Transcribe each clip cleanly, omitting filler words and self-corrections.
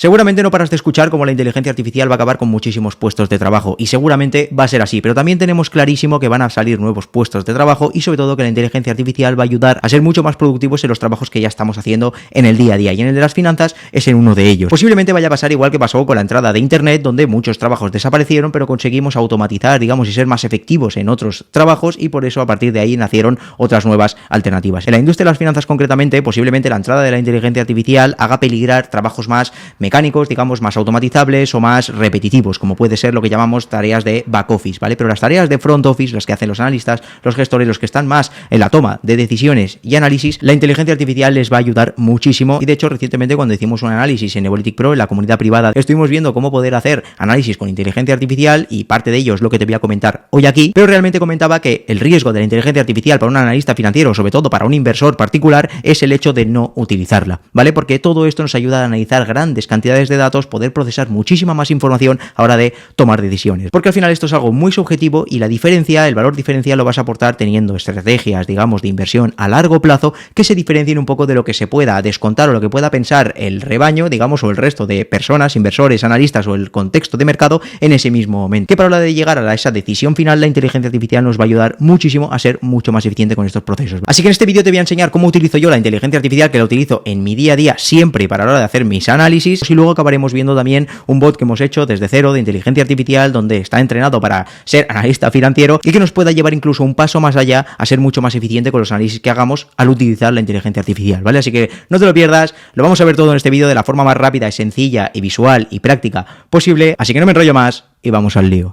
Seguramente no paras de escuchar cómo la inteligencia artificial va a acabar con muchísimos puestos de trabajo y seguramente va a ser así, pero también tenemos clarísimo que van a salir nuevos puestos de trabajo y sobre todo que la inteligencia artificial va a ayudar a ser mucho más productivos en los trabajos que ya estamos haciendo en el día a día, y en el de las finanzas es en uno de ellos. Posiblemente vaya a pasar igual que pasó con la entrada de internet, donde muchos trabajos desaparecieron, pero conseguimos automatizar, digamos, y ser más efectivos en otros trabajos, y por eso a partir de ahí nacieron otras nuevas alternativas. En la industria de las finanzas concretamente, posiblemente la entrada de la inteligencia artificial haga peligrar trabajos más mecánicos, digamos, más automatizables o más repetitivos, como puede ser lo que llamamos tareas de back office, ¿vale? Pero las tareas de front office, las que hacen los analistas, los gestores, los que están más en la toma de decisiones y análisis, la inteligencia artificial les va a ayudar muchísimo. Y de hecho, recientemente cuando hicimos un análisis en Nevolytic Pro, en la comunidad privada, estuvimos viendo cómo poder hacer análisis con inteligencia artificial, y parte de ello es lo que te voy a comentar hoy aquí, pero realmente comentaba que el riesgo de la inteligencia artificial para un analista financiero, sobre todo para un inversor particular, es el hecho de no utilizarla, ¿vale? Porque todo esto nos ayuda a analizar grandes cantidades de datos, poder procesar muchísima más información a la hora de tomar decisiones. Porque al final esto es algo muy subjetivo y la diferencia, el valor diferencial lo vas a aportar teniendo estrategias, digamos, de inversión a largo plazo que se diferencien un poco de lo que se pueda descontar o lo que pueda pensar el rebaño, digamos, o el resto de personas, inversores, analistas o el contexto de mercado en ese mismo momento. Que para la hora de llegar a esa decisión final, la inteligencia artificial nos va a ayudar muchísimo a ser mucho más eficiente con estos procesos. Así que en este vídeo te voy a enseñar cómo utilizo yo la inteligencia artificial, que la utilizo en mi día a día siempre para la hora de hacer mis análisis, y luego acabaremos viendo también un bot que hemos hecho desde cero de inteligencia artificial, donde está entrenado para ser analista financiero y que nos pueda llevar incluso un paso más allá a ser mucho más eficiente con los análisis que hagamos al utilizar la inteligencia artificial, ¿vale? Así que no te lo pierdas, lo vamos a ver todo en este vídeo de la forma más rápida y sencilla y visual y práctica posible, así que no me enrollo más y vamos al lío.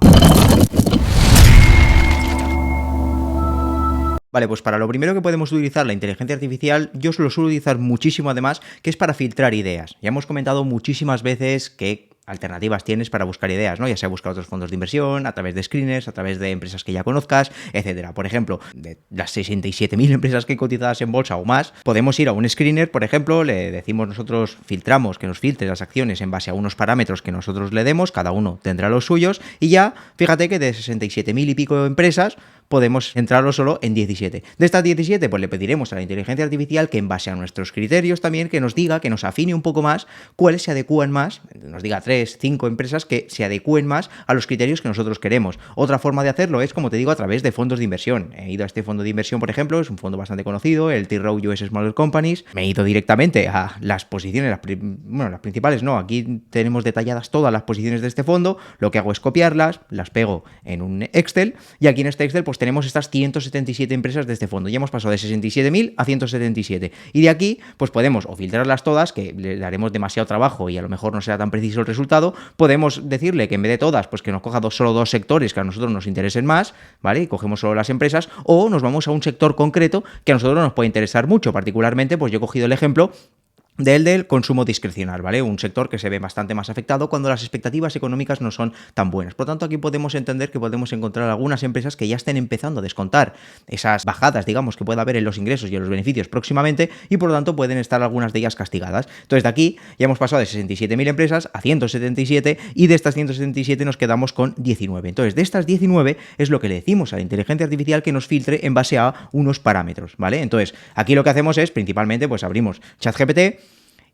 Vale, pues para lo primero que podemos utilizar la inteligencia artificial, yo lo suelo utilizar muchísimo además, que es para filtrar ideas. Ya hemos comentado muchísimas veces que alternativas tienes para buscar ideas, ¿no? Ya sea buscar otros fondos de inversión, a través de screeners, a través de empresas que ya conozcas, etcétera. Por ejemplo, de las 67.000 empresas que hay cotizadas en bolsa o más, podemos ir a un screener, por ejemplo, le decimos nosotros, filtramos, que nos filtre las acciones en base a unos parámetros que nosotros le demos, cada uno tendrá los suyos, y ya, fíjate que de 67.000 y pico empresas, podemos centrarlo solo en 17. De estas 17, pues le pediremos a la inteligencia artificial que en base a nuestros criterios también, que nos diga, que nos afine un poco más cuáles se adecúan más, nos diga 3, 5 empresas que se adecúen más a los criterios que nosotros queremos. Otra forma de hacerlo es, como te digo, a través de fondos de inversión. He ido a este fondo de inversión, por ejemplo, es un fondo bastante conocido, el T. Rowe US Smaller Companies. Me he ido directamente a las posiciones, las principales no, aquí tenemos detalladas todas las posiciones de este fondo. Lo que hago es copiarlas, las pego en un Excel, y aquí en este Excel pues tenemos estas 177 empresas de este fondo. Ya hemos pasado de 67.000 a 177. Y de aquí, pues podemos o filtrarlas todas, que le daremos demasiado trabajo y a lo mejor no será tan preciso el resultado. Podemos decirle que en vez de todas, pues que nos coja solo dos sectores que a nosotros nos interesen más, ¿vale? Y cogemos solo las empresas, o nos vamos a un sector concreto que a nosotros nos puede interesar mucho. Particularmente, pues yo he cogido el ejemplo del consumo discrecional, ¿vale? Un sector que se ve bastante más afectado cuando las expectativas económicas no son tan buenas. Por lo tanto, aquí podemos entender que podemos encontrar algunas empresas que ya estén empezando a descontar esas bajadas, digamos, que pueda haber en los ingresos y en los beneficios próximamente, y por lo tanto pueden estar algunas de ellas castigadas. Entonces, de aquí ya hemos pasado de 67.000 empresas a 177, y de estas 177 nos quedamos con 19. Entonces, de estas 19 es lo que le decimos a la inteligencia artificial que nos filtre en base a unos parámetros, ¿vale? Entonces, aquí lo que hacemos es, principalmente, pues abrimos ChatGPT,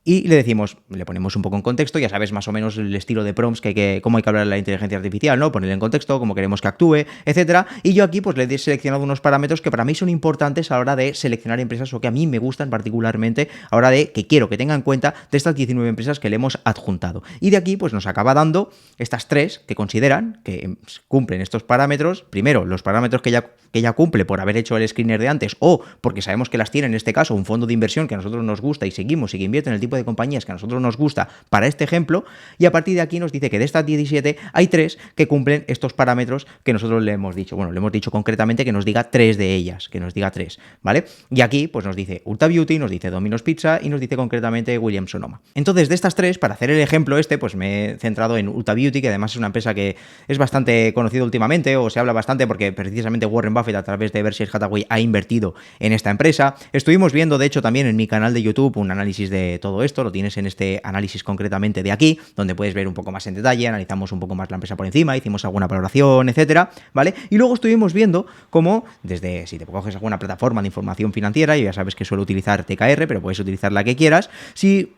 y le decimos, le ponemos un poco en contexto, ya sabes más o menos el estilo de prompts cómo hay que hablar a la inteligencia artificial, ¿no? Ponerle en contexto, cómo queremos que actúe, etcétera. Y yo aquí pues le he seleccionado unos parámetros que para mí son importantes a la hora de seleccionar empresas, o que a mí me gustan particularmente a la hora de que quiero que tenga en cuenta de estas 19 empresas que le hemos adjuntado. Y de aquí pues nos acaba dando estas 3 que consideran que cumplen estos parámetros. Primero, los parámetros que ya cumple por haber hecho el screener de antes, o porque sabemos que las tiene en este caso un fondo de inversión que a nosotros nos gusta y seguimos y que invierte en el tipo de compañías que a nosotros nos gusta para este ejemplo, y a partir de aquí nos dice que de estas 17 hay 3 que cumplen estos parámetros que nosotros le hemos dicho. Bueno, le hemos dicho concretamente que nos diga 3 de ellas, que nos diga 3, ¿vale? Y aquí pues nos dice Ulta Beauty, nos dice Domino's Pizza y nos dice concretamente Williams Sonoma. Entonces, de estas 3, para hacer el ejemplo pues me he centrado en Ulta Beauty, que además es una empresa que es bastante conocida últimamente, o se habla bastante porque precisamente Warren Buffett, a través de Berkshire Hathaway, ha invertido en esta empresa. Estuvimos viendo, de hecho, también en mi canal de YouTube un análisis de todo esto, lo tienes en este análisis concretamente de aquí, donde puedes ver un poco más en detalle, analizamos un poco más la empresa por encima, hicimos alguna valoración, etcétera, ¿vale? Y luego estuvimos viendo cómo, desde, si te coges alguna plataforma de información financiera, y ya sabes que suelo utilizar TKR, pero puedes utilizar la que quieras, si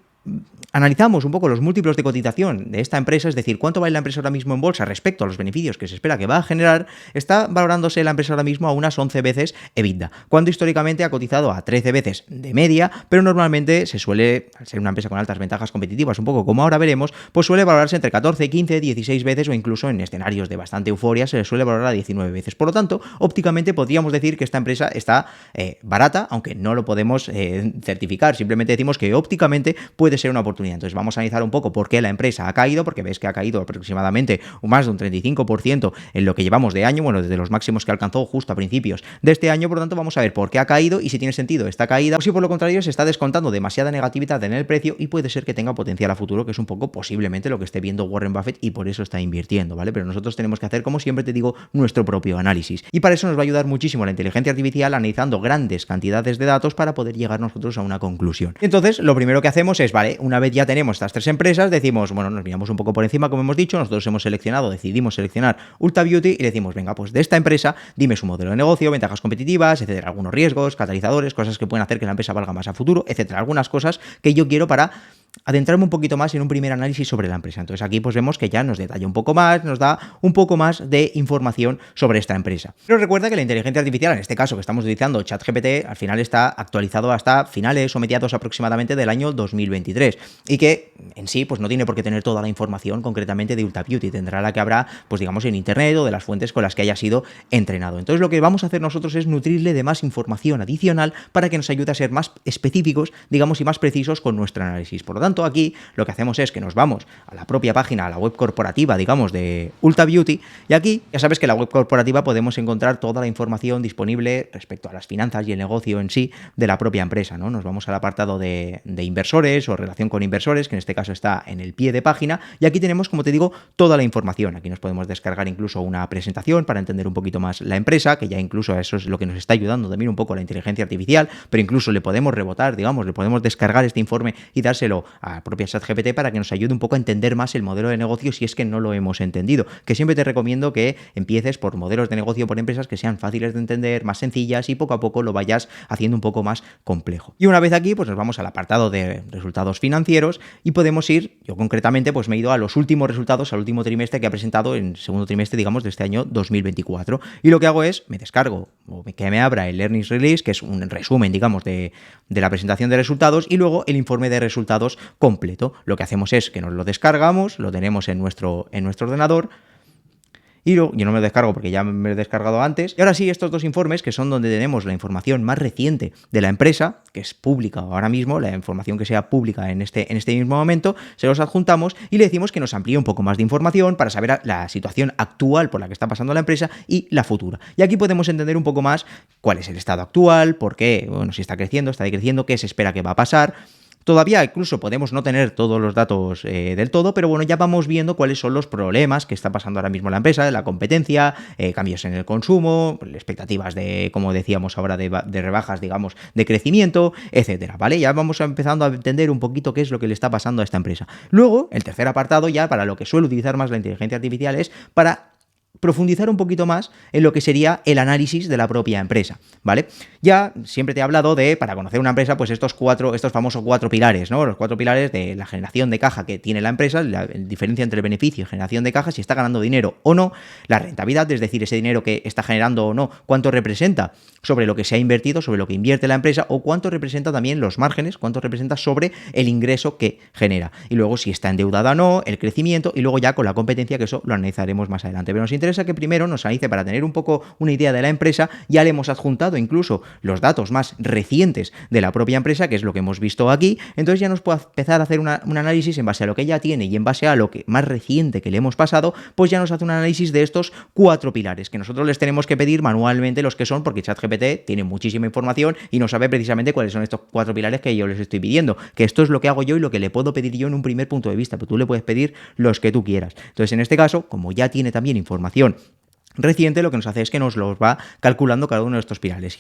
analizamos un poco los múltiplos de cotización de esta empresa, es decir, cuánto vale la empresa ahora mismo en bolsa respecto a los beneficios que se espera que va a generar, está valorándose la empresa ahora mismo a unas 11 veces EBITDA, cuando históricamente ha cotizado a 13 veces de media, pero normalmente se suele, al ser una empresa con altas ventajas competitivas, un poco como ahora veremos, pues suele valorarse entre 14, 15, 16 veces o incluso en escenarios de bastante euforia se le suele valorar a 19 veces. Por lo tanto, ópticamente podríamos decir que esta empresa está barata, aunque no lo podemos certificar, simplemente decimos que ópticamente puede ser una oportunidad. Entonces vamos a analizar un poco por qué la empresa ha caído, porque ves que ha caído aproximadamente más de un 35% en lo que llevamos de año, bueno, desde los máximos que alcanzó justo a principios de este año. Por lo tanto, vamos a ver por qué ha caído y si tiene sentido esta caída o si por lo contrario se está descontando demasiada negatividad en el precio y puede ser que tenga potencial a futuro, que es un poco posiblemente lo que esté viendo Warren Buffett y por eso está invirtiendo, ¿vale? Pero nosotros tenemos que hacer, como siempre te digo, nuestro propio análisis. Y para eso nos va a ayudar muchísimo la inteligencia artificial analizando grandes cantidades de datos para poder llegar nosotros a una conclusión. Entonces, lo primero que hacemos es, vale, una vez ya tenemos estas tres empresas, decimos, bueno, nos miramos un poco por encima, como hemos dicho, nosotros decidimos seleccionar Ulta Beauty y decimos, venga, pues de esta empresa, dime su modelo de negocio, ventajas competitivas, etcétera, algunos riesgos, catalizadores, cosas que pueden hacer que la empresa valga más a futuro, etcétera, algunas cosas que yo quiero para adentrarme un poquito más en un primer análisis sobre la empresa. Entonces aquí pues vemos que ya nos detalla un poco más, nos da un poco más de información sobre esta empresa. Pero recuerda que la inteligencia artificial, en este caso que estamos utilizando ChatGPT, al final está actualizado hasta finales o mediados aproximadamente del año 2023 y que en sí pues no tiene por qué tener toda la información concretamente de Ulta Beauty, tendrá la que habrá pues digamos en internet o de las fuentes con las que haya sido entrenado. Entonces lo que vamos a hacer nosotros es nutrirle de más información adicional para que nos ayude a ser más específicos, digamos, y más precisos con nuestro análisis. Por lo tanto, aquí lo que hacemos es que nos vamos a la propia página, a la web corporativa, digamos, de Ulta Beauty, y aquí ya sabes que en la web corporativa podemos encontrar toda la información disponible respecto a las finanzas y el negocio en sí de la propia empresa, ¿no? Nos vamos al apartado de inversores o relación con inversores, que en este caso está en el pie de página, y aquí tenemos, como te digo, toda la información. Aquí nos podemos descargar incluso una presentación para entender un poquito más la empresa, que ya incluso eso es lo que nos está ayudando también un poco la inteligencia artificial, pero incluso le podemos rebotar, digamos, le podemos descargar este informe y dárselo a propia ChatGPT para que nos ayude un poco a entender más el modelo de negocio si es que no lo hemos entendido. Que siempre te recomiendo que empieces por modelos de negocio por empresas que sean fáciles de entender, más sencillas y poco a poco lo vayas haciendo un poco más complejo. Y una vez aquí, pues nos vamos al apartado de resultados financieros y podemos ir, yo concretamente pues me he ido a los últimos resultados, al último trimestre que ha presentado en segundo trimestre, digamos, de este año 2024. Y lo que hago es, me descargo o que me abra el Earnings Release, que es un resumen, digamos, de la presentación de resultados y luego el informe de resultados completo. Lo que hacemos es que nos lo descargamos, lo tenemos en nuestro ordenador. Y yo no me lo descargo porque ya me lo he descargado antes. Y ahora sí, estos dos informes, que son donde tenemos la información más reciente de la empresa, que es pública ahora mismo, la información que sea pública en este mismo momento, se los adjuntamos y le decimos que nos amplíe un poco más de información para saber la situación actual por la que está pasando la empresa y la futura. Y aquí podemos entender un poco más cuál es el estado actual, por qué, bueno, si está decreciendo, qué se espera que va a pasar. Todavía incluso podemos no tener todos los datos del todo, pero bueno, ya vamos viendo cuáles son los problemas que está pasando ahora mismo la empresa, la competencia, cambios en el consumo, expectativas de, como decíamos ahora, de rebajas, digamos, de crecimiento, etcétera, ¿vale? Ya vamos empezando a entender un poquito qué es lo que le está pasando a esta empresa. Luego, el tercer apartado ya, para lo que suele utilizar más la inteligencia artificial, es para profundizar un poquito más en lo que sería el análisis de la propia empresa, ¿vale? Ya siempre te he hablado de, para conocer una empresa, pues estos famosos 4 pilares, ¿no? Los 4 pilares de la generación de caja que tiene la empresa, la diferencia entre el beneficio y generación de caja, si está ganando dinero o no, la rentabilidad, es decir, ese dinero que está generando o no, cuánto representa sobre lo que se ha invertido, sobre lo que invierte la empresa, o cuánto representa también los márgenes, cuánto representa sobre el ingreso que genera. Y luego si está endeudada o no, el crecimiento, y luego ya con la competencia, que eso lo analizaremos más adelante. Pero nos interesa que primero nos analice para tener un poco una idea de la empresa. Ya le hemos adjuntado incluso los datos más recientes de la propia empresa, que es lo que hemos visto aquí. Entonces ya nos puede empezar a hacer un análisis en base a lo que ya tiene y en base a lo que más reciente que le hemos pasado, pues ya nos hace un análisis de estos 4 pilares, que nosotros les tenemos que pedir manualmente los que son, porque ChatGPT tiene muchísima información y no sabe precisamente cuáles son estos 4 pilares que yo les estoy pidiendo, que esto es lo que hago yo y lo que le puedo pedir yo en un primer punto de vista, pero tú le puedes pedir los que tú quieras. Entonces, en este caso, como ya tiene también información reciente, lo que nos hace es que nos los va calculando cada uno de estos pilares,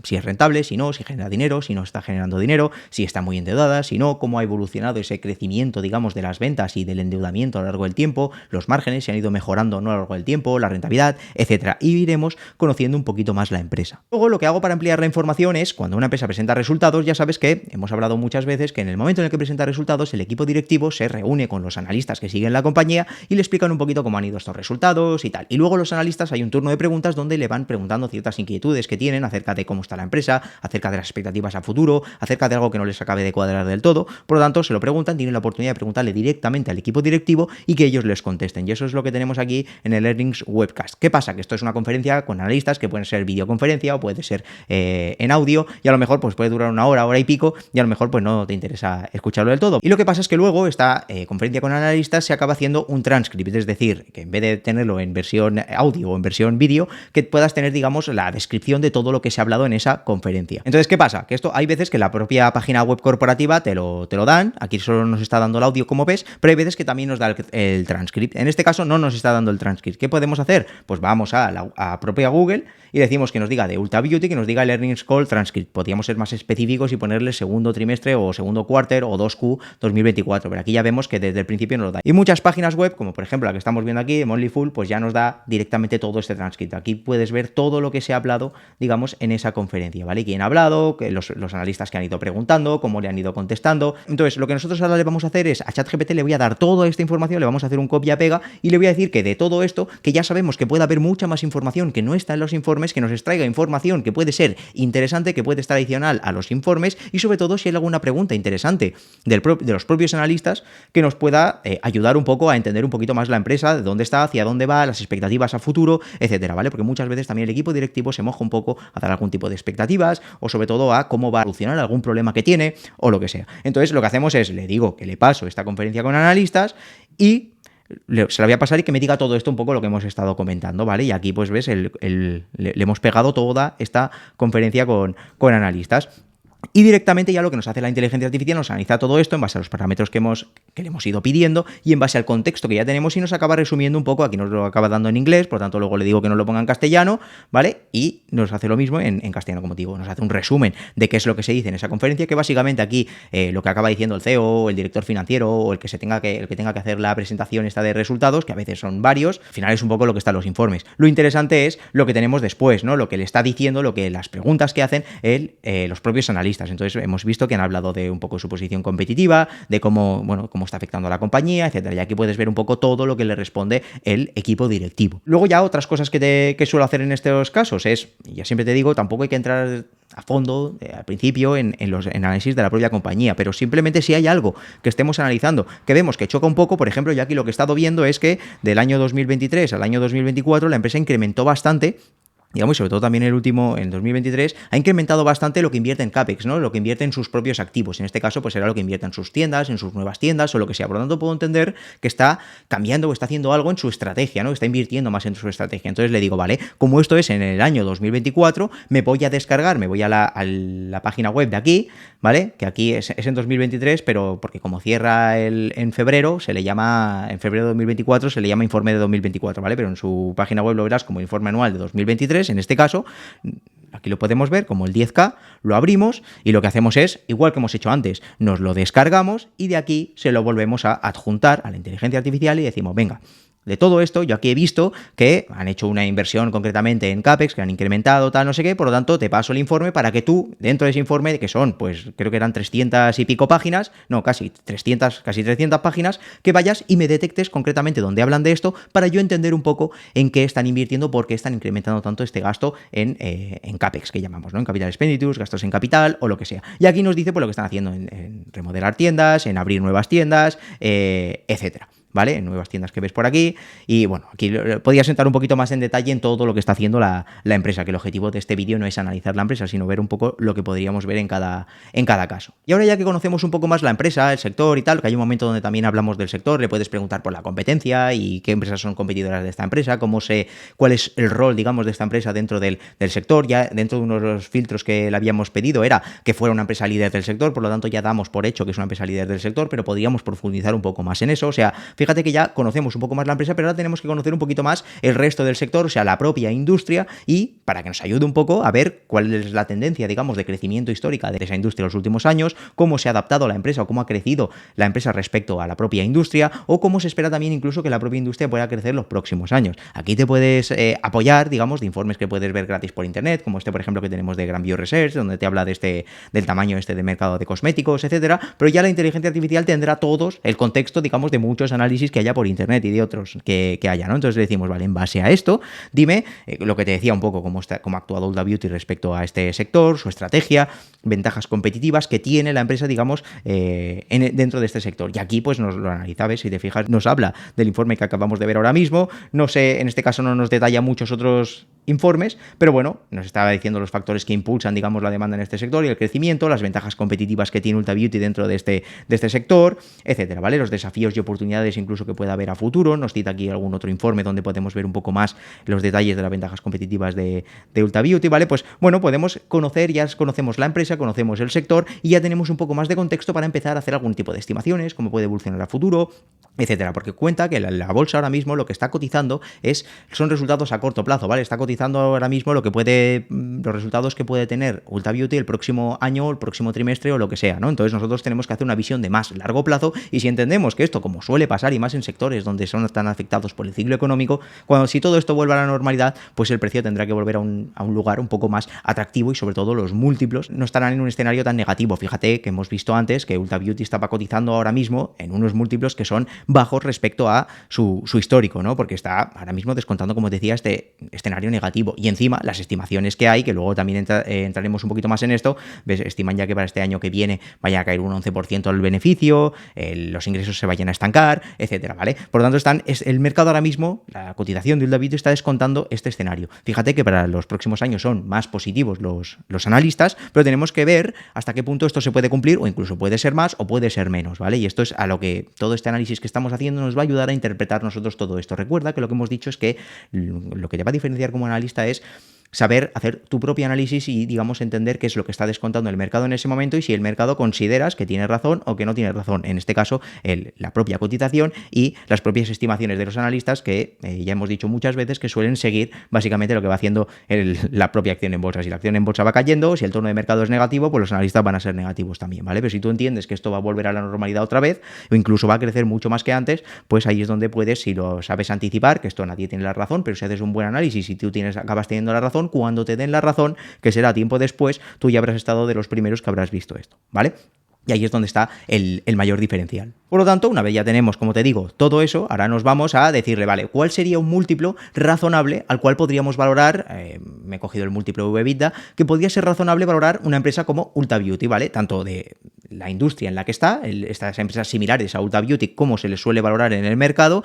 si es rentable, si no, si genera dinero, si no está generando dinero, si está muy endeudada, si no, cómo ha evolucionado ese crecimiento, digamos, de las ventas y del endeudamiento a lo largo del tiempo, los márgenes, si han ido mejorando o no a lo largo del tiempo, la rentabilidad, etcétera. Y iremos conociendo un poquito más la empresa. Luego, lo que hago para ampliar la información es, cuando una empresa presenta resultados, ya sabes que hemos hablado muchas veces que en el momento en el que presenta resultados, el equipo directivo se reúne con los analistas que siguen la compañía y le explican un poquito cómo han ido estos resultados y tal. Y luego los analistas, hay un turno de preguntas donde le van preguntando ciertas inquietudes que tienen acerca de cómo está la empresa, acerca de las expectativas a futuro, acerca de algo que no les acabe de cuadrar del todo. Por lo tanto, se lo preguntan, tienen la oportunidad de preguntarle directamente al equipo directivo y que ellos les contesten. Y eso es lo que tenemos aquí en el Earnings Webcast. ¿Qué pasa? Que esto es una conferencia con analistas que pueden ser videoconferencia o puede ser en audio, y a lo mejor pues puede durar una hora y pico, y a lo mejor pues no te interesa escucharlo del todo. Y lo que pasa es que luego esta conferencia con analistas se acaba haciendo un transcript, es decir, que en vez de tenerlo en versión audio o en versión vídeo, que puedas tener, digamos, la descripción de todo lo que se ha hablado en esa conferencia. Entonces, ¿qué pasa? Que esto hay veces que la propia página web corporativa te lo dan, aquí solo nos está dando el audio, como ves, pero hay veces que también nos da el transcript. En este caso no nos está dando el transcript. ¿Qué podemos hacer? Pues vamos a la propia Google y decimos que nos diga de Ulta Beauty, que nos diga el Earnings Call Transcript. Podríamos ser más específicos y ponerle segundo trimestre o segundo quarter o 2Q 2024, pero aquí ya vemos que desde el principio nos lo da. Y muchas páginas web, como por ejemplo la que estamos viendo aquí, Monlyful, pues ya nos da directamente todo este transcrito. Aquí puedes ver todo lo que se ha hablado, digamos, en esa conferencia, ¿vale? Quién ha hablado, los analistas que han ido preguntando, cómo le han ido contestando. Entonces, lo que nosotros ahora le vamos a hacer es, a ChatGPT le voy a dar toda esta información, le vamos a hacer un copia-pega y le voy a decir que de todo esto, que ya sabemos que puede haber mucha más información que no está en los informes, que nos extraiga información que puede ser interesante, que puede estar adicional a los informes, y sobre todo si hay alguna pregunta interesante de los propios analistas que nos pueda ayudar un poco a entender un poquito más la empresa, de dónde está, hacia dónde va, las expectativas a futuro, etcétera, ¿vale? Porque muchas veces también el equipo directivo se moja un poco a dar algún tipo de expectativas o sobre todo a cómo va a solucionar algún problema que tiene o lo que sea. Entonces, lo que hacemos es, le digo que le paso esta conferencia con analistas y se la voy a pasar y que me diga todo esto un poco lo que hemos estado comentando, ¿vale? Y aquí pues ves, le hemos pegado toda esta conferencia con analistas. Y directamente ya lo que nos hace la inteligencia artificial nos analiza todo esto en base a los parámetros que le hemos ido pidiendo y en base al contexto que ya tenemos y nos acaba resumiendo un poco, aquí nos lo acaba dando en inglés, por tanto luego le digo que nos lo ponga en castellano, ¿vale? Y nos hace lo mismo en castellano, como digo, nos hace un resumen de qué es lo que se dice en esa conferencia, que básicamente aquí lo que acaba diciendo el CEO, el director financiero o el que tenga que hacer la presentación esta de resultados, que a veces son varios, al final es un poco lo que está en los informes. Lo interesante es lo que tenemos después, ¿no? Lo que le está diciendo, las preguntas que hacen los propios analistas. Entonces hemos visto que han hablado de un poco su posición competitiva, de cómo está afectando a la compañía, etcétera. Y aquí puedes ver un poco todo lo que le responde el equipo directivo. Luego ya otras cosas que suelo hacer en estos casos es, ya siempre te digo, tampoco hay que entrar a fondo al principio en análisis de la propia compañía, pero simplemente si hay algo que estemos analizando que vemos que choca un poco, por ejemplo, yo aquí lo que he estado viendo es que del año 2023 al año 2024 la empresa incrementó bastante, digamos, y sobre todo también el último, en 2023, ha incrementado bastante lo que invierte en CAPEX, ¿no? Lo que invierte en sus propios activos. En este caso, pues será lo que invierte en sus tiendas, en sus nuevas tiendas o lo que sea. Por lo tanto, puedo entender que está cambiando o está haciendo algo en su estrategia, ¿no? Que está invirtiendo más en su estrategia. Entonces le digo, vale, como esto es en el año 2024, me voy a descargar, me voy a la página web de aquí, ¿vale? Que aquí es en 2023, pero porque como cierra en febrero, en febrero de 2024 se le llama informe de 2024, ¿vale? Pero en su página web lo verás como informe anual de 2023. En este caso, aquí lo podemos ver como el 10K, lo abrimos y lo que hacemos es, igual que hemos hecho antes, nos lo descargamos y de aquí se lo volvemos a adjuntar a la inteligencia artificial y decimos, venga, de todo esto, yo aquí he visto que han hecho una inversión concretamente en CAPEX, que han incrementado tal, no sé qué, por lo tanto te paso el informe para que tú, dentro de ese informe, que son, pues creo que eran 300 y pico páginas, no, casi 300 páginas, que vayas y me detectes concretamente dónde hablan de esto para yo entender un poco en qué están invirtiendo, por qué están incrementando tanto este gasto en CAPEX, que llamamos, ¿no? En Capital Expenditures, gastos en capital o lo que sea. Y aquí nos dice pues lo que están haciendo en remodelar tiendas, en abrir nuevas tiendas, etcétera. ¿Vale? En nuevas tiendas que ves por aquí. Y bueno, aquí podrías entrar un poquito más en detalle en todo lo que está haciendo la empresa, que el objetivo de este vídeo no es analizar la empresa, sino ver un poco lo que podríamos ver en cada caso. Y ahora ya que conocemos un poco más la empresa, el sector y tal, que hay un momento donde también hablamos del sector, le puedes preguntar por la competencia y qué empresas son competidoras de esta empresa, cuál es el rol, digamos, de esta empresa dentro del sector. Ya dentro de uno de los filtros que le habíamos pedido era que fuera una empresa líder del sector, por lo tanto ya damos por hecho que es una empresa líder del sector, pero podríamos profundizar un poco más en eso. O sea, fíjate que ya conocemos un poco más la empresa, pero ahora tenemos que conocer un poquito más el resto del sector, o sea, la propia industria, y para que nos ayude un poco a ver cuál es la tendencia, digamos, de crecimiento histórica de esa industria en los últimos años, cómo se ha adaptado la empresa o cómo ha crecido la empresa respecto a la propia industria, o cómo se espera también incluso que la propia industria pueda crecer los próximos años. Aquí te puedes apoyar, digamos, de informes que puedes ver gratis por internet, como este, por ejemplo, que tenemos de Gran Bio Research, donde te habla del tamaño de mercado de cosméticos, etcétera, pero ya la inteligencia artificial tendrá todos el contexto, digamos, de muchos análisis que haya por internet y de otros que haya, ¿no? Entonces le decimos, vale, en base a esto, dime lo que te decía un poco, cómo ha actuado Ulta Beauty respecto a este sector, su estrategia, ventajas competitivas que tiene la empresa, digamos, dentro de este sector. Y aquí, pues, nos lo analiza, ¿ves? Si te fijas, nos habla del informe que acabamos de ver ahora mismo. No sé, en este caso no nos detalla muchos otros informes, pero bueno, nos estaba diciendo los factores que impulsan, digamos, la demanda en este sector y el crecimiento, las ventajas competitivas que tiene Ulta Beauty dentro de este sector, etcétera, ¿vale? Los desafíos y oportunidades incluso que pueda haber a futuro. Nos cita aquí algún otro informe donde podemos ver un poco más los detalles de las ventajas competitivas de Ulta Beauty, ¿vale? Pues bueno, podemos conocer, ya conocemos la empresa, conocemos el sector y ya tenemos un poco más de contexto para empezar a hacer algún tipo de estimaciones, cómo puede evolucionar a futuro, etcétera, porque cuenta que la bolsa ahora mismo lo que está cotizando son resultados a corto plazo, ¿vale? Está cotizando ahora mismo los resultados que puede tener Ulta Beauty el próximo año, el próximo trimestre o lo que sea, ¿no? Entonces nosotros tenemos que hacer una visión de más largo plazo y si entendemos que esto, como suele pasar y más en sectores donde son tan afectados por el ciclo económico, si todo esto vuelve a la normalidad, pues el precio tendrá que volver a un lugar un poco más atractivo y sobre todo los múltiplos no estarán en un escenario tan negativo. Fíjate que hemos visto antes que Ulta Beauty estaba cotizando ahora mismo en unos múltiplos que son bajos respecto a su histórico, ¿no? Porque está ahora mismo descontando, como te decía, este escenario negativo. Y encima, las estimaciones que hay, que luego también entraremos un poquito más en esto, estiman ya que para este año que viene vaya a caer un 11% el beneficio, los ingresos se vayan a estancar, etcétera, ¿vale? Por lo tanto, el mercado ahora mismo, la cotización de Ulta Beauty está descontando este escenario. Fíjate que para los próximos años son más positivos los analistas, pero tenemos que ver hasta qué punto esto se puede cumplir o incluso puede ser más o puede ser menos, ¿vale? Y esto es a lo que todo este análisis que estamos haciendo nos va a ayudar a interpretar nosotros todo esto. Recuerda que lo que hemos dicho es que lo que te va a diferenciar como analista es saber hacer tu propio análisis y, digamos, entender qué es lo que está descontando el mercado en ese momento y si el mercado consideras que tiene razón o que no tiene razón. En este caso, la propia cotización y las propias estimaciones de los analistas que ya hemos dicho muchas veces que suelen seguir básicamente lo que va haciendo la propia acción en bolsa. Si la acción en bolsa va cayendo, si el tono de mercado es negativo, pues los analistas van a ser negativos también, ¿vale? Pero si tú entiendes que esto va a volver a la normalidad otra vez o incluso va a crecer mucho más que antes, pues ahí es donde puedes, si lo sabes anticipar, que esto nadie tiene la razón, pero si haces un buen análisis y tú acabas teniendo la razón, cuando te den la razón, que será tiempo después, tú ya habrás estado de los primeros que habrás visto esto, ¿vale? Y ahí es donde está el mayor diferencial. Por lo tanto, una vez ya tenemos, como te digo, todo eso, ahora nos vamos a decirle, vale, ¿cuál sería un múltiplo razonable al cual podríamos valorar, me he cogido el múltiplo EBITDA, que podría ser razonable valorar una empresa como Ulta Beauty, ¿vale? Tanto de la industria en la que está, estas empresas similares a Ulta Beauty, cómo se les suele valorar en el mercado,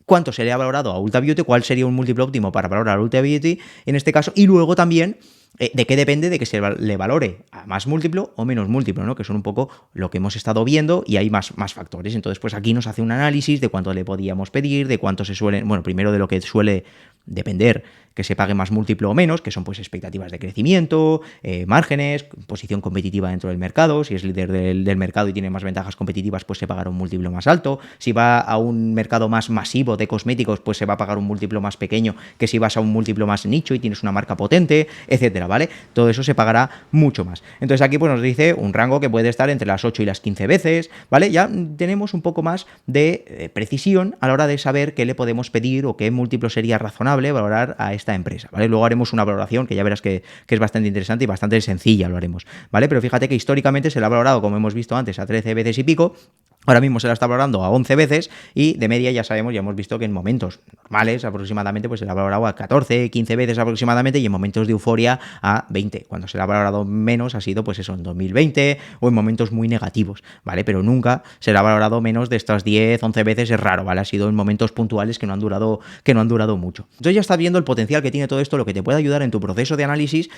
cuánto se le ha valorado a Ulta Beauty, cuál sería un múltiplo óptimo para valorar a Ulta Beauty en este caso, y luego también de qué depende de que se le valore a más múltiplo o menos múltiplo, ¿no? Que son un poco lo que hemos estado viendo y hay más factores. Entonces, pues aquí nos hace un análisis de cuánto le podíamos pedir, de cuánto se suele, bueno, primero de lo que suele depender que se pague más múltiplo o menos, que son pues expectativas de crecimiento, márgenes, posición competitiva dentro del mercado. Si es líder del mercado y tiene más ventajas competitivas, pues se pagará un múltiplo más alto. Si va a un mercado más masivo de cosméticos, pues se va a pagar un múltiplo más pequeño que si vas a un múltiplo más nicho y tienes una marca potente, etcétera, ¿vale? Todo eso se pagará mucho más. Entonces aquí pues nos dice un rango que puede estar entre las 8 y las 15 veces, ¿vale? Ya tenemos un poco más de precisión a la hora de saber qué le podemos pedir o qué múltiplo sería razonable valorar a esta empresa, ¿vale? Luego haremos una valoración que ya verás que es bastante interesante y bastante sencilla, lo haremos, ¿vale? Pero fíjate que históricamente se le ha valorado, como hemos visto antes, a 13 veces y pico. Ahora mismo se la está valorando a 11 veces y de media ya sabemos, ya hemos visto que en momentos normales aproximadamente pues se la ha valorado a 14, 15 veces aproximadamente y en momentos de euforia a 20. Cuando se la ha valorado menos ha sido pues eso en 2020 o en momentos muy negativos, ¿vale? Pero nunca se la ha valorado menos de estas 10, 11 veces, es raro, ¿vale? Ha sido en momentos puntuales que no han durado mucho. Entonces ya estás viendo el potencial que tiene todo esto, lo que te puede ayudar en tu proceso de análisis.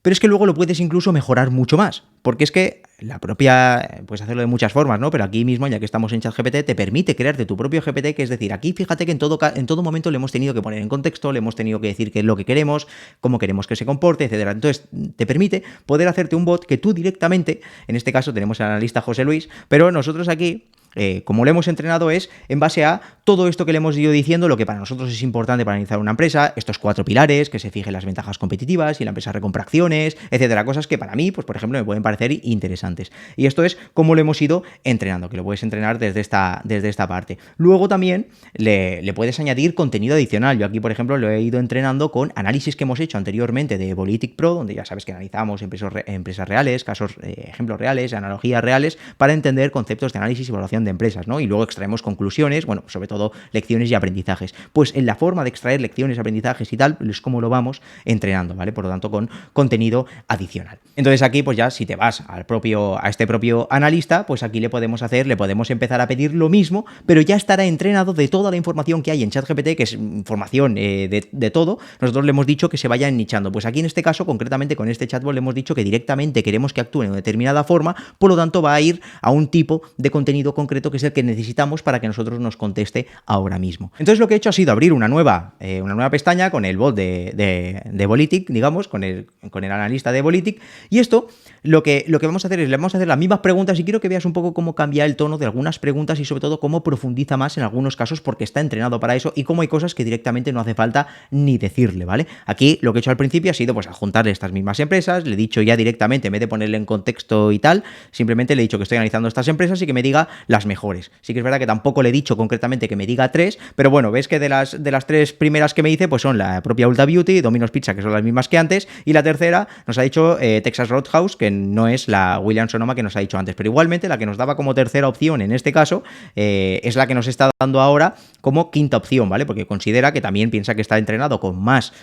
Pero es que luego lo puedes incluso mejorar mucho más, porque es que la propia, puedes hacerlo de muchas formas, ¿no? Pero aquí mismo, ya que estamos en ChatGPT, te permite crearte tu propio GPT, que es decir, aquí fíjate que en todo momento le hemos tenido que poner en contexto, le hemos tenido que decir qué es lo que queremos, cómo queremos que se comporte, etcétera. Entonces, te permite poder hacerte un bot que tú directamente, en este caso tenemos al analista José Luis, pero nosotros aquí como lo hemos entrenado es en base a todo esto que le hemos ido diciendo, lo que para nosotros es importante para analizar una empresa, estos 4 pilares, que se fijen las ventajas competitivas, si la empresa recompra acciones, etcétera, cosas que para mí, pues por ejemplo, me pueden parecer interesantes. Y esto es como lo hemos ido entrenando, que lo puedes entrenar desde esta parte. Luego también le puedes añadir contenido adicional. Yo aquí, por ejemplo, lo he ido entrenando con análisis que hemos hecho anteriormente de Volytic Pro, donde ya sabes que analizamos empresas reales, casos, ejemplos reales, analogías reales, para entender conceptos de análisis y evaluación de empresas, ¿no? Y luego extraemos conclusiones, bueno, sobre todo lecciones y aprendizajes. Pues en la forma de extraer lecciones, aprendizajes y tal, es como lo vamos entrenando, ¿vale? Por lo tanto, con contenido adicional. Entonces aquí, pues ya si te vas a este propio analista, pues aquí le podemos empezar a pedir lo mismo, pero ya estará entrenado de toda la información que hay en ChatGPT, que es información de todo. Nosotros le hemos dicho que se vaya nichando. Pues aquí en este caso, concretamente con este chatbot, le hemos dicho que directamente queremos que actúe de una determinada forma, por lo tanto va a ir a un tipo de contenido concreto que es el que necesitamos para que nosotros nos conteste ahora mismo. Entonces lo que he hecho ha sido abrir una nueva pestaña con el bot de Volytic, digamos, con el analista de Volytic, y esto lo que vamos a hacer es, le vamos a hacer las mismas preguntas y quiero que veas un poco cómo cambia el tono de algunas preguntas y sobre todo cómo profundiza más en algunos casos porque está entrenado para eso y cómo hay cosas que directamente no hace falta ni decirle, ¿vale? Aquí lo que he hecho al principio ha sido pues adjuntarle estas mismas empresas, le he dicho ya directamente, en vez de ponerle en contexto y tal, simplemente le he dicho que estoy analizando estas empresas y que me diga las mejores. Sí que es verdad que tampoco le he dicho concretamente que me diga 3, pero bueno, ves que de las 3 primeras que me dice, pues son la propia Ulta Beauty, Domino's Pizza, que son las mismas que antes, y la tercera nos ha dicho Texas Roadhouse, que no es la Williams-Sonoma que nos ha dicho antes, pero igualmente la que nos daba como tercera opción en este caso es la que nos está dando ahora como quinta opción, ¿vale? Porque considera que también piensa que está entrenado con más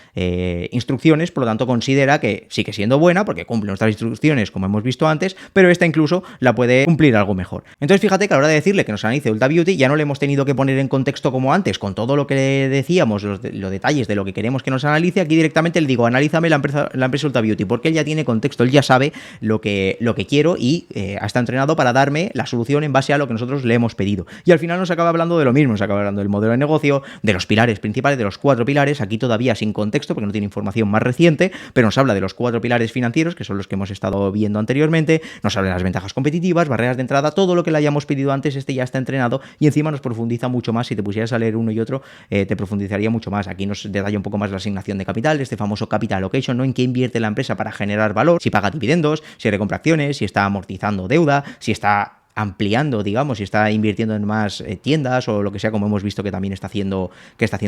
instrucciones, por lo tanto considera que sigue siendo buena porque cumple nuestras instrucciones como hemos visto antes, pero esta incluso la puede cumplir algo mejor. Entonces fíjate que a la hora de decirle que nos analice Ulta Beauty ya no le hemos tenido que poner en contexto como antes con todo lo que le decíamos, los detalles de lo que queremos que nos analice. Aquí directamente le digo, analízame la empresa Ulta Beauty, porque él ya tiene contexto, él ya sabe lo que quiero y está entrenado para darme la solución en base a lo que nosotros le hemos pedido. Y al final nos acaba hablando de lo mismo, nos acaba hablando del modelo de negocio, de los pilares principales, de los 4 pilares, aquí todavía sin contexto porque no tiene información más reciente, pero nos habla de los 4 pilares financieros, que son los que hemos estado viendo anteriormente, nos habla de las ventajas competitivas, barreras de entrada, todo lo que le hayamos pedido antes, este ya está entrenado y encima nos profundiza mucho más. Si te pusieras a leer uno y otro, te profundizaría mucho más. Aquí nos detalla un poco más la asignación de capital, este famoso capital allocation, ¿no? En qué invierte la empresa para generar valor, si paga dividendos, si recompra acciones, si está amortizando deuda, si está ampliando, digamos, si está invirtiendo en más tiendas o lo que sea, como hemos visto que también está haciendo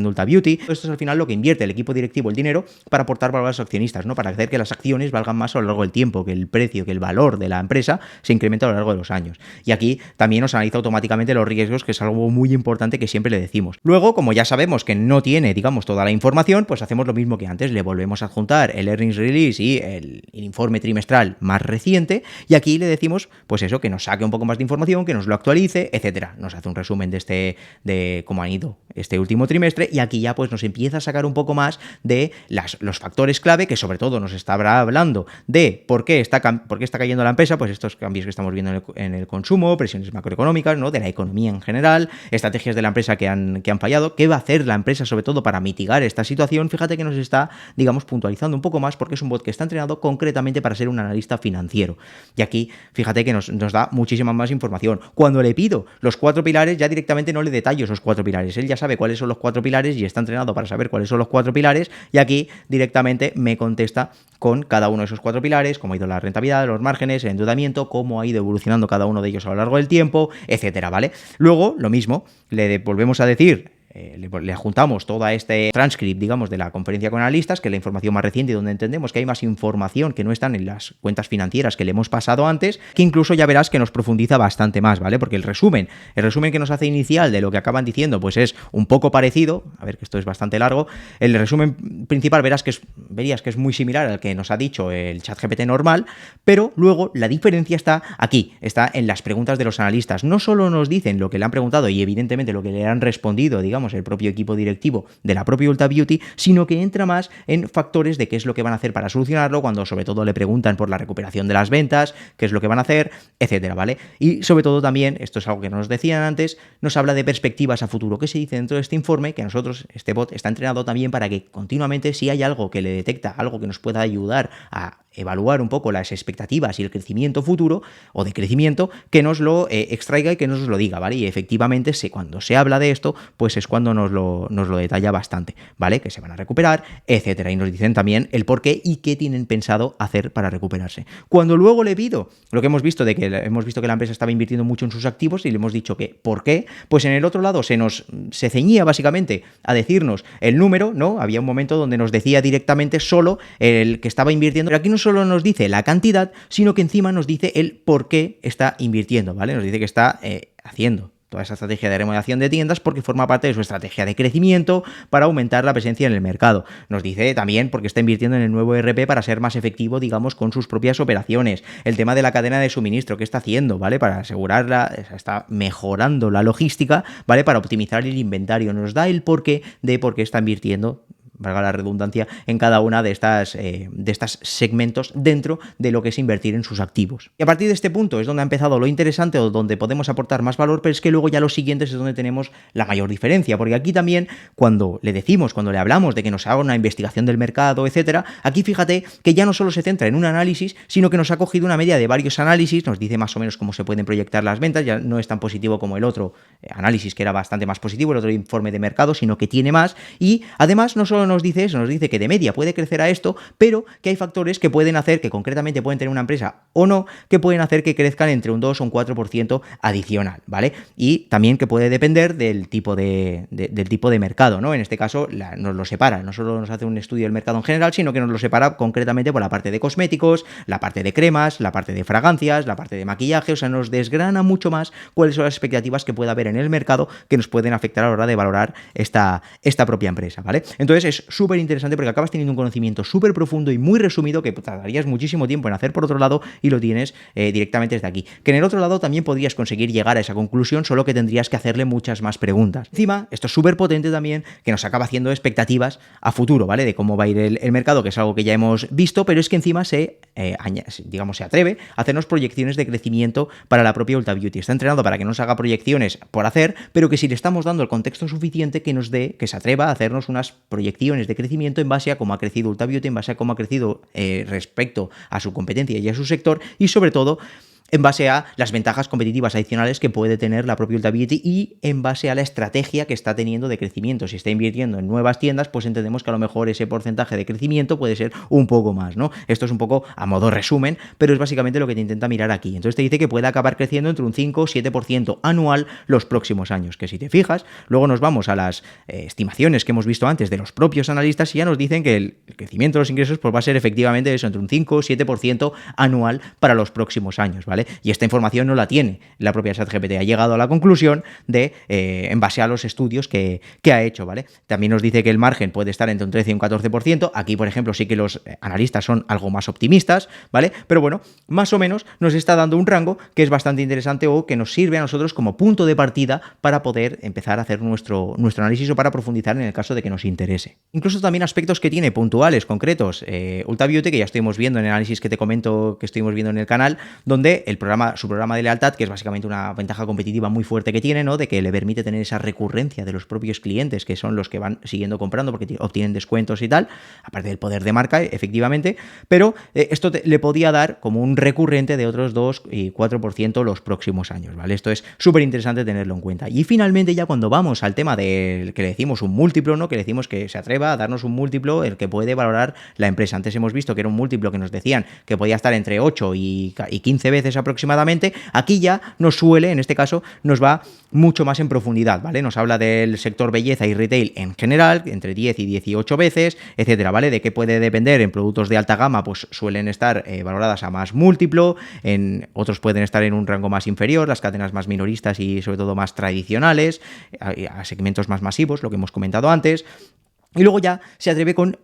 Ulta Beauty. Esto es al final lo que invierte el equipo directivo, el dinero, para aportar valor a los accionistas, ¿no? Para hacer que las acciones valgan más a lo largo del tiempo, que el precio, que el valor de la empresa se incremente a lo largo de los años. Y aquí también nos analiza automáticamente los riesgos, que es algo muy importante que siempre le decimos. Luego, como ya sabemos que no tiene, digamos, toda la información, pues hacemos lo mismo que antes, le volvemos a adjuntar el earnings release y el informe trimestral más reciente, y aquí le decimos, pues eso, que nos saque un poco más de información, que nos lo actualice, etcétera. Nos hace un resumen de cómo han ido este último trimestre y aquí ya pues nos empieza a sacar un poco más de los factores clave, que sobre todo nos estará hablando de por qué está cayendo la empresa, pues estos cambios que estamos viendo en el consumo, presiones macroeconómicas, ¿no? De la economía en general, estrategias de la empresa que han fallado, qué va a hacer la empresa sobre todo para mitigar esta situación. Fíjate que nos está, digamos, puntualizando un poco más porque es un bot que está entrenado concretamente para ser un analista financiero. Y aquí, fíjate que nos da muchísima más información. Cuando le pido los 4 pilares, ya directamente no le detallo esos 4 pilares. Él ya sabe cuáles son los 4 pilares y está entrenado para saber cuáles son los 4 pilares y aquí directamente me contesta con cada uno de esos 4 pilares, cómo ha ido la rentabilidad, los márgenes, el endeudamiento, cómo ha ido evolucionando cada uno de ellos a lo largo del tiempo, etcétera, ¿vale? Luego, lo mismo, le volvemos a decir... le adjuntamos toda este transcript, digamos, de la conferencia con analistas, que es la información más reciente y donde entendemos que hay más información que no están en las cuentas financieras que le hemos pasado antes, que incluso ya verás que nos profundiza bastante más, ¿vale? Porque el resumen que nos hace inicial de lo que acaban diciendo, pues es un poco parecido, a ver que esto es bastante largo, el resumen principal verías que es muy similar al que nos ha dicho el ChatGPT normal, pero luego la diferencia está aquí, está en las preguntas de los analistas. No solo nos dicen lo que le han preguntado y evidentemente lo que le han respondido, digamos, el propio equipo directivo de la propia Ulta Beauty, sino que entra más en factores de qué es lo que van a hacer para solucionarlo, cuando sobre todo le preguntan por la recuperación de las ventas, qué es lo que van a hacer, etcétera, ¿vale? Y sobre todo también, esto es algo que nos decían antes, nos habla de perspectivas a futuro. ¿Qué se dice dentro de este informe? Que nosotros, este bot está entrenado también para que continuamente, si hay algo que le detecta, algo que nos pueda ayudar a evaluar un poco las expectativas y el crecimiento futuro o de crecimiento, que nos lo extraiga y que nos lo diga, ¿vale? Y efectivamente cuando se habla de esto, pues es cuando nos lo detalla bastante, ¿vale? Que se van a recuperar, etcétera. Y nos dicen también el por qué y qué tienen pensado hacer para recuperarse. Cuando luego le pido lo que hemos visto que la empresa estaba invirtiendo mucho en sus activos y le hemos dicho que ¿por qué? Pues en el otro lado se ceñía básicamente a decirnos el número, ¿no? Había un momento donde nos decía directamente solo el que estaba invirtiendo, pero aquí no solo nos dice la cantidad, sino que encima nos dice el por qué está invirtiendo, ¿vale? Nos dice que está haciendo toda esa estrategia de remodelación de tiendas porque forma parte de su estrategia de crecimiento para aumentar la presencia en el mercado. Nos dice también porque está invirtiendo en el nuevo ERP para ser más efectivo, digamos, con sus propias operaciones. El tema de la cadena de suministro, ¿qué está haciendo? ¿Vale? Para asegurarla, está mejorando la logística, ¿vale? Para optimizar el inventario. Nos da el porqué de por qué está invirtiendo, valga la redundancia, en cada una de estas segmentos dentro de lo que es invertir en sus activos. Y a partir de este punto es donde ha empezado lo interesante o donde podemos aportar más valor, pero es que luego ya los siguientes es donde tenemos la mayor diferencia, porque aquí también cuando le hablamos de que nos haga una investigación del mercado, etcétera, aquí fíjate que ya no solo se centra en un análisis, sino que nos ha cogido una media de varios análisis, nos dice más o menos cómo se pueden proyectar las ventas, ya no es tan positivo como el otro análisis que era bastante más positivo, el otro informe de mercado, sino que tiene más y además no solo nos dice eso, nos dice que de media puede crecer a esto, pero que hay factores que pueden hacer, que concretamente pueden tener una empresa o no, que pueden hacer que crezcan entre un 2 o un 4% adicional, ¿vale? Y también que puede depender del tipo de mercado, ¿no? En este caso nos lo separa, no solo nos hace un estudio del mercado en general, sino que nos lo separa concretamente por la parte de cosméticos, la parte de cremas, la parte de fragancias, la parte de maquillaje, o sea, nos desgrana mucho más cuáles son las expectativas que pueda haber en el mercado que nos pueden afectar a la hora de valorar esta propia empresa, ¿vale? Entonces es súper interesante porque acabas teniendo un conocimiento súper profundo y muy resumido que tardarías muchísimo tiempo en hacer por otro lado y lo tienes directamente desde aquí. Que en el otro lado también podrías conseguir llegar a esa conclusión, solo que tendrías que hacerle muchas más preguntas. Encima, esto es súper potente también, que nos acaba haciendo expectativas a futuro, ¿vale? De cómo va a ir el mercado, que es algo que ya hemos visto, pero es que encima se atreve a hacernos proyecciones de crecimiento para la propia Ulta Beauty. Está entrenado para que no nos haga proyecciones por hacer, pero que si le estamos dando el contexto suficiente que se atreva a hacernos unas proyecciones de crecimiento en base a cómo ha crecido Ulta Beauty, en base a cómo ha crecido respecto a su competencia y a su sector y sobre todo en base a las ventajas competitivas adicionales que puede tener la propia Ulta Beauty y en base a la estrategia que está teniendo de crecimiento. Si está invirtiendo en nuevas tiendas, pues entendemos que a lo mejor ese porcentaje de crecimiento puede ser un poco más, ¿no? Esto es un poco a modo resumen, pero es básicamente lo que te intenta mirar aquí. Entonces te dice que puede acabar creciendo entre un 5 o 7% anual los próximos años, que si te fijas, luego nos vamos a las estimaciones que hemos visto antes de los propios analistas y ya nos dicen que el crecimiento de los ingresos pues va a ser efectivamente eso, entre un 5 o 7% anual para los próximos años, ¿vale? Y esta información no la tiene la propia ChatGPT. Ha llegado a la conclusión en base a los estudios que ha hecho, ¿vale? También nos dice que el margen puede estar entre un 13 y un 14%. Aquí, por ejemplo, sí que los analistas son algo más optimistas, ¿vale? Pero bueno, más o menos nos está dando un rango que es bastante interesante o que nos sirve a nosotros como punto de partida para poder empezar a hacer nuestro análisis o para profundizar en el caso de que nos interese. Incluso también aspectos que tiene puntuales, concretos. Ulta Beauty, que ya estuvimos viendo en el análisis que te comento que estuvimos viendo en el canal, donde su programa de lealtad, que es básicamente una ventaja competitiva muy fuerte que tiene, ¿no? De que le permite tener esa recurrencia de los propios clientes, que son los que van siguiendo comprando porque obtienen descuentos y tal, aparte del poder de marca, efectivamente, pero esto le podía dar como un recurrente de otros 2 y 4% los próximos años, ¿vale? Esto es súper interesante tenerlo en cuenta. Y finalmente ya cuando vamos al tema del que le decimos un múltiplo, ¿no? Que le decimos que se atreva a darnos un múltiplo el que puede valorar la empresa. Antes hemos visto que era un múltiplo que nos decían que podía estar entre 8 y 15 veces aproximadamente. Aquí ya en este caso, nos va mucho más en profundidad, ¿vale? Nos habla del sector belleza y retail en general, entre 10 y 18 veces, etcétera, ¿vale? De qué puede depender. En productos de alta gama, pues suelen estar valoradas a más múltiplo, en otros pueden estar en un rango más inferior, las cadenas más minoristas y sobre todo más tradicionales, a segmentos más masivos, lo que hemos comentado antes. Y luego ya se atreve con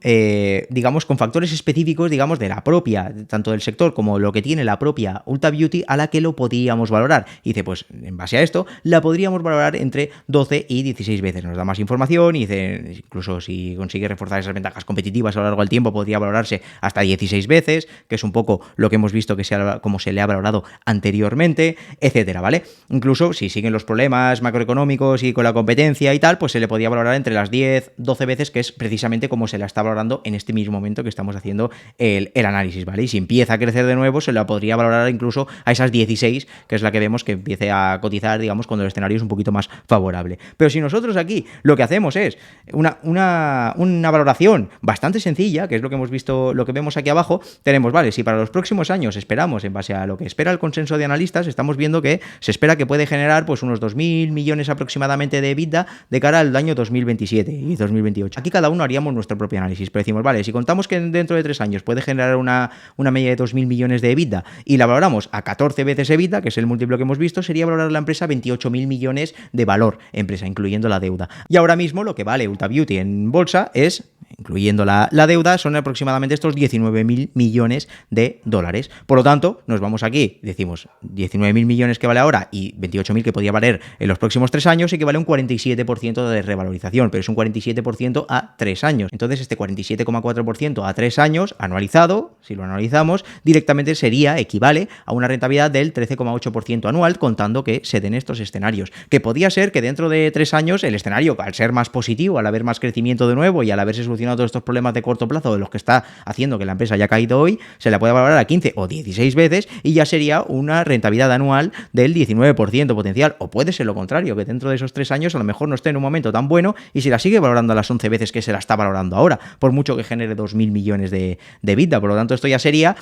factores específicos, digamos, de la propia, tanto del sector como lo que tiene la propia Ulta Beauty, a la que lo podríamos valorar. Y dice, pues, en base a esto, la podríamos valorar entre 12 y 16 veces. Nos da más información y dice, incluso si consigue reforzar esas ventajas competitivas a lo largo del tiempo, podría valorarse hasta 16 veces, que es un poco lo que hemos visto como se le ha valorado anteriormente, etcétera, ¿vale? Incluso si siguen los problemas macroeconómicos y con la competencia y tal, pues se le podría valorar entre las 10, 12 veces que es precisamente como se la está valorando en este mismo momento que estamos haciendo el análisis, ¿vale? Y si empieza a crecer de nuevo, se la podría valorar incluso a esas 16, que es la que vemos que empiece a cotizar, digamos, cuando el escenario es un poquito más favorable. Pero si nosotros aquí lo que hacemos es una valoración bastante sencilla, que es lo que hemos visto, lo que vemos aquí abajo, tenemos, vale, si para los próximos años esperamos, en base a lo que espera el consenso de analistas, estamos viendo que se espera que puede generar pues unos 2.000 millones aproximadamente de EBITDA de cara al año 2027 y 2028. Aquí cada uno haríamos nuestro propio análisis, pero decimos, vale, si contamos que dentro de 3 años puede generar una media de 2.000 millones de EBITDA y la valoramos a 14 veces EBITDA, que es el múltiplo que hemos visto, sería valorar la empresa 28.000 millones de valor empresa, incluyendo la deuda. Y ahora mismo lo que vale Ulta Beauty en bolsa es, incluyendo la deuda, son aproximadamente estos 19.000 millones de dólares. Por lo tanto, nos vamos aquí, decimos 19.000 millones que vale ahora y 28.000 que podría valer en los próximos 3 años, y que vale un 47% de revalorización, pero es un 47% a 3 años. Entonces, este 47,4% a 3 años, anualizado, si lo analizamos, directamente equivale a una rentabilidad del 13,8% anual, contando que se den estos escenarios. Que podía ser que dentro de 3 años el escenario, al ser más positivo, al haber más crecimiento de nuevo y al haberse solucionado todos estos problemas de corto plazo de los que está haciendo que la empresa haya caído hoy, se la puede valorar a 15 o 16 veces y ya sería una rentabilidad anual del 19% potencial. O puede ser lo contrario, que dentro de esos 3 años a lo mejor no esté en un momento tan bueno y se la sigue valorando a las 11 veces que se la está valorando ahora, por mucho que genere 2.000 millones de EBITDA. Por lo tanto, esto ya sería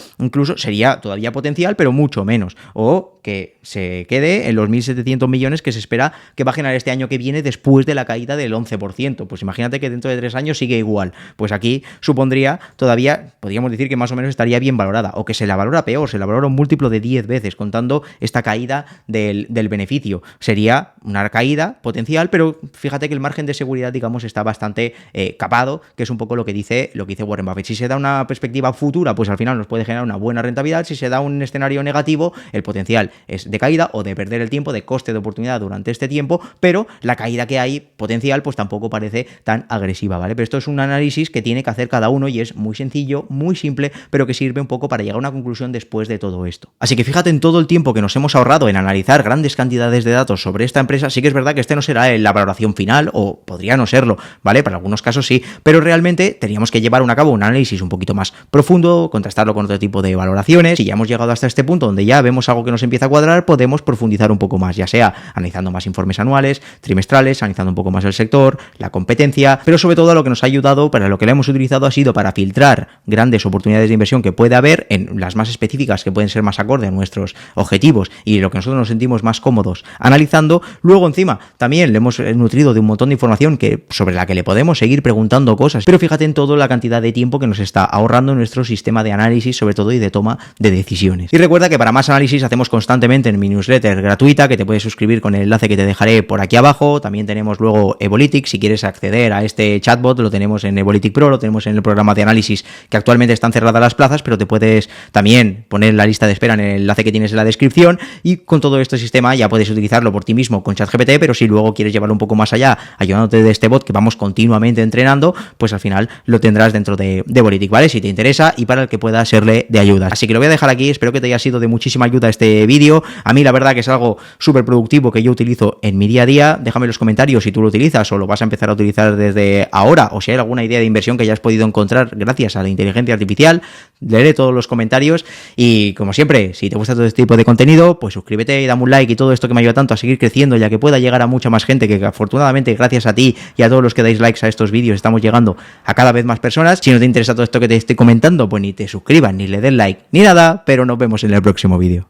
todavía potencial, pero mucho menos. O que se quede en los 1.700 millones que se espera que va a generar este año que viene después de la caída del 11%. Pues imagínate que dentro de 3 años sigue igual. Pues aquí supondría todavía, podríamos decir que más o menos estaría bien valorada, o que se la valora peor, se la valora un múltiplo de 10 veces, contando esta caída del beneficio. Sería una caída potencial, pero fíjate que el margen de seguridad, digamos, está bastante capado, que es un poco lo que dice Warren Buffett. Si se da una perspectiva futura, pues al final nos puede generar una buena rentabilidad. Si se da un escenario negativo, el potencial es de caída o de perder el tiempo, de coste de oportunidad durante este tiempo, pero la caída que hay potencial pues tampoco parece tan agresiva, ¿vale? Pero esto es un análisis que tiene que hacer cada uno y es muy sencillo, muy simple, pero que sirve un poco para llegar a una conclusión después de todo esto. Así que fíjate en todo el tiempo que nos hemos ahorrado en analizar grandes cantidades de datos sobre esta empresa. Sí que es verdad que este no será la valoración final, o podría no serlo, ¿vale? Para algunos casos sí, pero realmente teníamos que llevar a cabo un análisis un poquito más profundo, contrastarlo con otro tipo de valoraciones. Si ya hemos llegado hasta este punto donde ya vemos algo que nos empieza a cuadrar, podemos profundizar un poco más, ya sea analizando más informes anuales, trimestrales, analizando un poco más el sector, la competencia, pero sobre todo lo que nos ha ayudado, para lo que lo hemos utilizado, ha sido para filtrar grandes oportunidades de inversión que puede haber, en las más específicas que pueden ser más acorde a nuestros objetivos y lo que nosotros nos sentimos más cómodos analizando. Luego encima también le hemos nutrido de un montón de información sobre la que le podemos seguir preguntando cosas, pero fíjate en toda la cantidad de tiempo que nos está ahorrando nuestro sistema de análisis, sobre todo, y de toma de decisiones. Y recuerda que para más análisis hacemos constantemente en mi newsletter gratuita, que te puedes suscribir con el enlace que te dejaré por aquí abajo. También tenemos luego Evolytic. Si quieres acceder a este chatbot, lo tenemos en Evolytic Pro, lo tenemos en el programa de análisis, que actualmente están cerradas las plazas, pero te puedes también poner en la lista de espera en el enlace que tienes en la descripción, y con todo este sistema ya puedes utilizarlo por ti mismo con ChatGPT, pero si luego quieres llevarlo un poco más allá, ayudándote de este bot que vamos continuamente entrenando, pues al final lo tendrás dentro de Evolytic, ¿vale? Si te interesa y para el que pueda serle de ayuda. Así que lo voy a dejar aquí, espero que te haya sido de muchísima ayuda este vídeo. A mí la verdad que es algo súper productivo que yo utilizo en mi día a día. Déjame en los comentarios si tú lo utilizas o lo vas a empezar a utilizar desde ahora, o si hay alguna idea de inversión que hayas podido encontrar gracias a la inteligencia artificial. Leeré todos los comentarios y, como siempre, si te gusta todo este tipo de contenido, pues suscríbete y dame un like y todo esto que me ayuda tanto a seguir creciendo, ya que pueda llegar a mucha más gente, que afortunadamente gracias a ti y a todos los que dais likes a estos vídeos estamos llegando a cada vez más personas. Si no te interesa todo esto que te estoy comentando, pues ni te suscribas, ni le des like, ni nada, pero nos vemos en el próximo vídeo.